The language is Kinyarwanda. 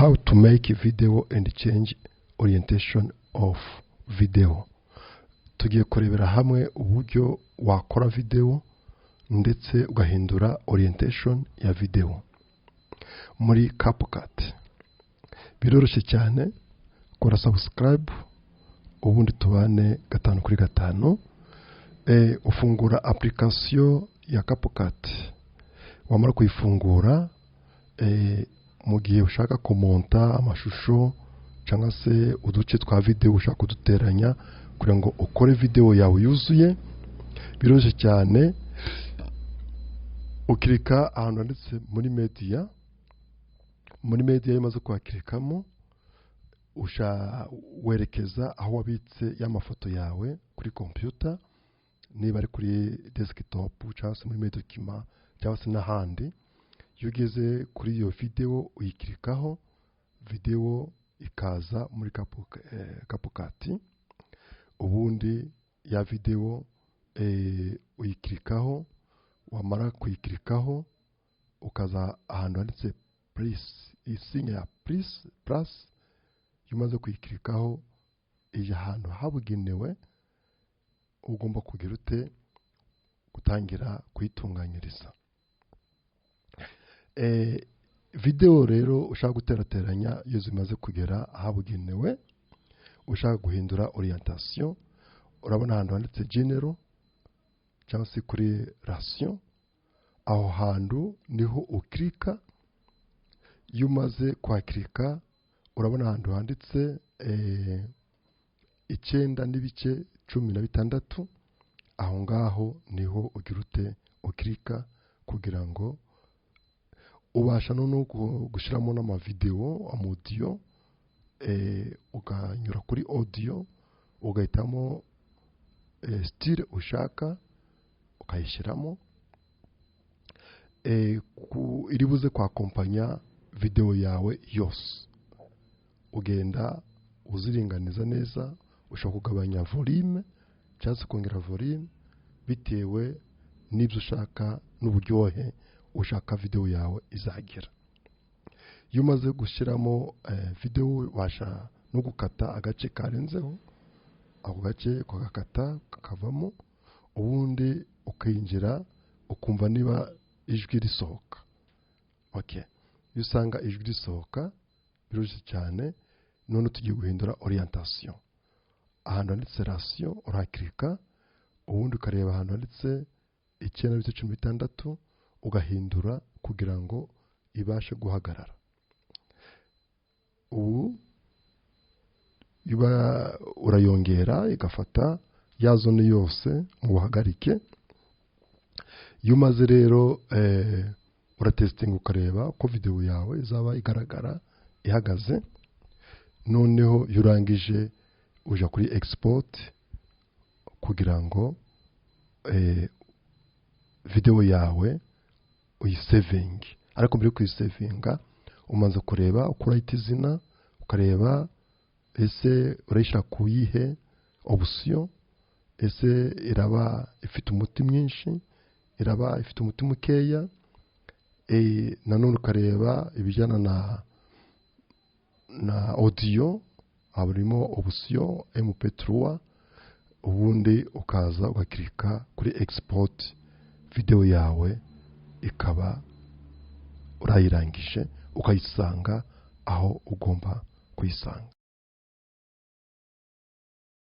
How to make a video and change orientation of video. Tugiye kurebera hamwe uburyo wakora video ndetse ugahindura orientation ya video muri Capcut. Biroroshye cyane, kora subscribe ubundi tubane 5/5. Ufungura application ya Capcut. Wamara kuyifungura mu gihe ushaka kumonta amashusho cyangwa se uduce twa video ushaka kuduteranya kugira ngo ukore video yawe yuzuye, biroroshye cyane. Ukirika ahantu handitse muri media imaze kwakirikamo, werekeza aho wabitse y'amafoto yawe kuri computer, niba ari kuri desktop cyangwa se muri media document cyangwa se n'ahandi. Iyo ugeze kuri iyo video uyikirikaho, video ikaza muri Capcut. Ubundi ya video uyikirikaho, wamara kuyikirikaho ukaza ahantu handitse plus, isinya ya plus. Yumaze kuyikirikaho ije ahantu habugenewe, ugomba kugira ute gutangira kuyitunganyiriza. Video rero ushaka guterateranya iyo zimaze kugera ahabugenewe, ushaka guhindura orientation, urabona ahantu handitse general cyangwa se kuri ration. Aho hantu niho ukirika. Iyo umaze kwakirika urabona ahantu handitse 9:16. Aho ngaho niho ugira ute ukirika kugira ngo ubasha no gushiramo n'ama video, audio. Ukanyura kuri audio ugahitamo style ushaka ukayishiramo, iribuze kwa kompanya video yawe yose. Ugenda uziringaniza neza, ushaka kugabanya volume cyangwa kongera volume bitewe n'ibyo ushaka n'uburyohe ushaka video yawe izagira. Iyo umaze gushyiramo video washa no gukata agace karenzeho, ako gace kwagakata kakavamo, ubundi ukayinjira ukumva niba ijwi risohoka. Okay, iyo usanga ijwi risohoka biroroshye cyane. None tugiye guhindura orientation. Ahantu handitse ration urakirika, ubundi ukareba ahantu handitse 9:16 ugahindura kugira ngo ibashe guhagarara. Ubu iba urayongera igafata ya zone yose mu buhagarike. Iyo umaze rero uratestinga ukareba ko video yawe izaba igaragara ihagaze. Noneho yurangije uja kuri export kugira ngo video yawe uyisaving. Ariko mbere yo kuyisavinga umanza kureba ukurayita izina, ukareba ese urayishaka kuyihe option, ese iraba ifite umuti mwinshi, iraba ifite umuti mukeya. Nanone ukareba ibijyana na audio, aburimo option MP3. Ubundi ukaza ugakirika kuri export, video yawe ikaba urayirangije ukayisanga aho ugomba kuyisanga.